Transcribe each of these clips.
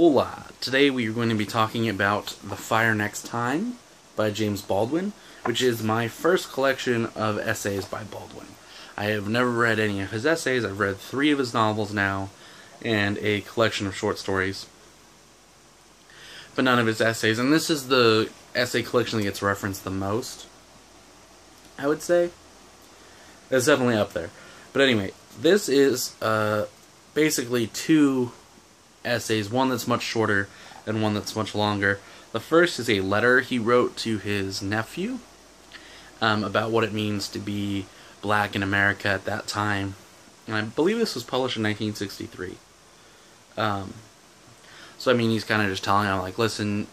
Hola! Today we are going to be talking about The Fire Next Time by James Baldwin, which is my first collection of essays by Baldwin. I have never read any of his essays. I've read 3 of his novels now, and a collection of short stories, but none of his essays. And this is the essay collection that gets referenced the most, I would say. It's definitely up there. But anyway, this is basically 2 essays, one that's much shorter and one that's much longer. The first is a letter he wrote to his nephew about what it means to be black in America at that time. And I believe this was published in 1963. So I mean, he's kind of just telling him, like, listen,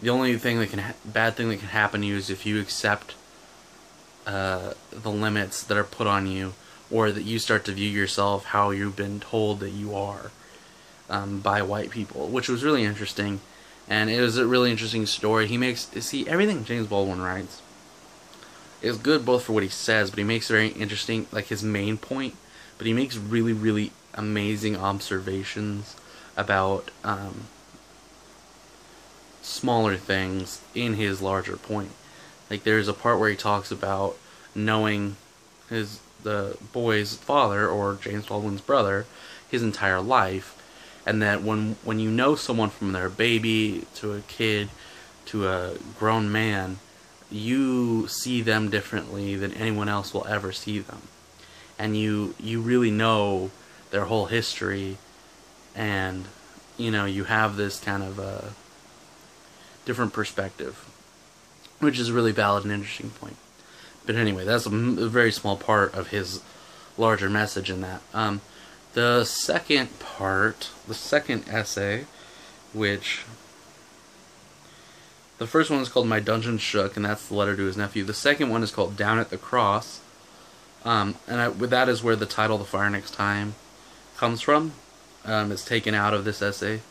the only thing that bad thing that can happen to you is if you accept the limits that are put on you, or that you start to view yourself how you've been told that you are by white people, which was really interesting. And it was a really interesting story. He makes, see, everything James Baldwin writes is good both for what he says, but he makes very interesting, like his main point, but he makes really, really amazing observations about smaller things in his larger point. Like, there's a part where he talks about knowing the boy's father, or James Baldwin's brother, his entire life, and that when you know someone from their baby to a kid to a grown man, you see them differently than anyone else will ever see them, and you really know their whole history, and you know, you have this kind of a different perspective, which is a really valid and interesting point. But anyway, that's a very small part of his larger message in that. The second part, the second essay, which the first one is called My Dungeon Shook, and that's the letter to his nephew. The second one is called Down at the Cross, and that is where the title The Fire Next Time comes from. It's taken out of this essay.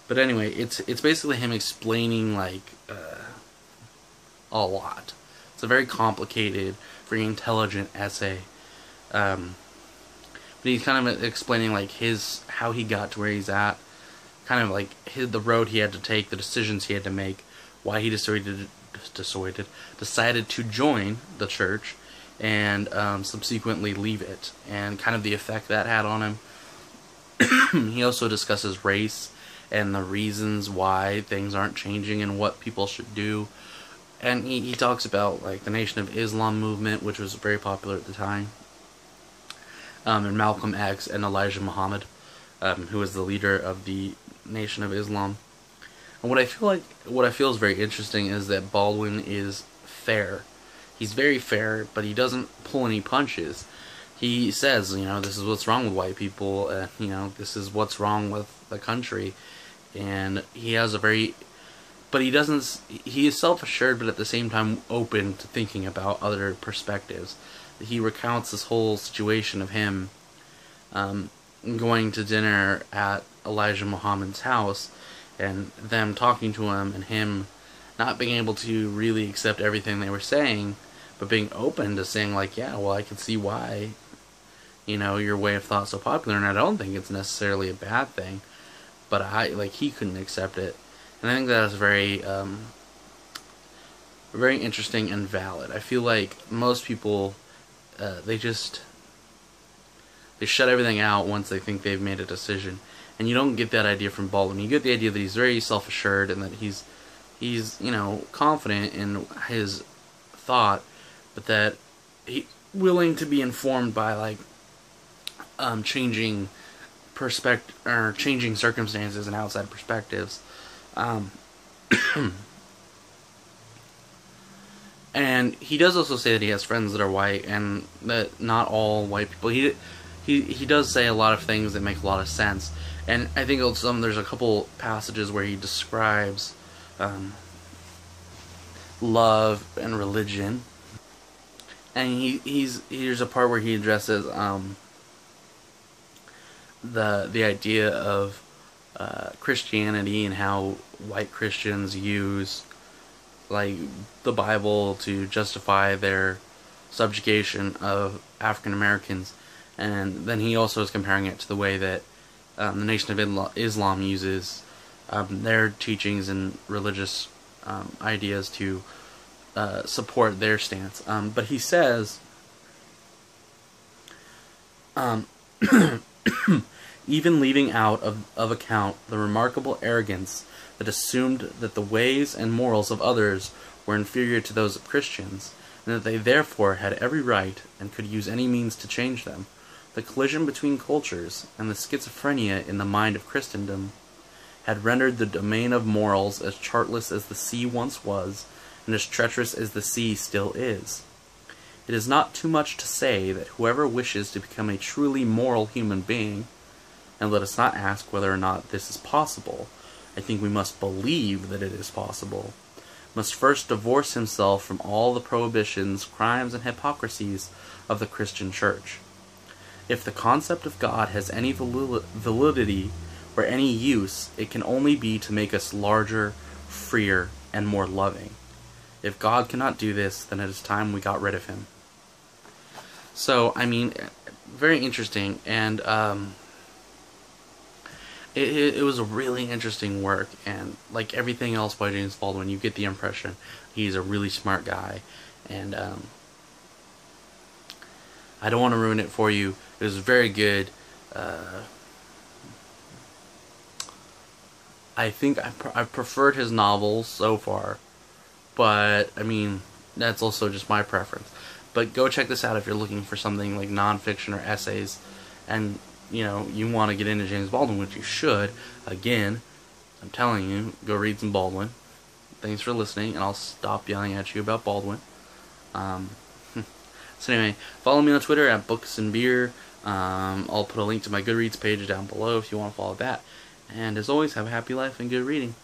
But anyway, it's basically him explaining, like, a lot. It's a very complicated, very intelligent essay. But he's kind of explaining, like, how he got to where he's at, kind of like the road he had to take, the decisions he had to make, why he decided to join the church, and subsequently leave it, and kind of the effect that had on him. He also discusses race and the reasons why things aren't changing and what people should do. And he talks about, like, the Nation of Islam movement, which was very popular at the time, and Malcolm X and Elijah Muhammad, who was the leader of the Nation of Islam. And what I feel is very interesting is that Baldwin is fair. He's very fair, but he doesn't pull any punches. He says, you know, this is what's wrong with white people, you know, this is what's wrong with the country. And he has a very, but he is self-assured, but at the same time open to thinking about other perspectives. He recounts this whole situation of him going to dinner at Elijah Muhammad's house, and them talking to him, and him not being able to really accept everything they were saying, but being open to saying, like, yeah, well, I can see why, you know, your way of thought's so popular, and I don't think it's necessarily a bad thing, but he couldn't accept it. And I think that is very very interesting and valid. I feel like most people, they shut everything out once they think they've made a decision. And you don't get that idea from Baldwin. You get the idea that he's very self-assured, and that he's you know, confident in his thought, but that he's willing to be informed by, like, changing circumstances and outside perspectives. And he does also say that he has friends that are white, and that not all white people. He does say a lot of things that make a lot of sense. And I think there's a couple passages where he describes love and religion. And here's a part where he addresses the idea of Christianity, and how white Christians use, like, the Bible to justify their subjugation of African Americans. And then he also is comparing it to the way that the Nation of Islam uses their teachings and religious ideas to support their stance. But he says, even leaving out of account the remarkable arrogance that assumed that the ways and morals of others were inferior to those of Christians, and that they therefore had every right and could use any means to change them, the collision between cultures and the schizophrenia in the mind of Christendom had rendered the domain of morals as chartless as the sea once was, and as treacherous as the sea still is. It is not too much to say that whoever wishes to become a truly moral human being, and let us not ask whether or not this is possible, I think we must believe that it is possible, must first divorce himself from all the prohibitions, crimes, and hypocrisies of the Christian Church. If the concept of God has any validity or any use, it can only be to make us larger, freer, and more loving. If God cannot do this, then it is time we got rid of him. So, I mean, very interesting, and it was a really interesting work, and like everything else by James Baldwin, you get the impression he's a really smart guy, and I don't want to ruin it for you. It was very good. I think I preferred his novels so far, but I mean, that's also just my preference. But go check this out if you're looking for something like nonfiction or essays, and you want to get into James Baldwin, which you should. Again, I'm telling you, go read some Baldwin. Thanks for listening, and I'll stop yelling at you about Baldwin. So anyway, follow me on Twitter at Books and Beer. I'll put a link to my Goodreads page down below if you want to follow that. And as always, have a happy life and good reading.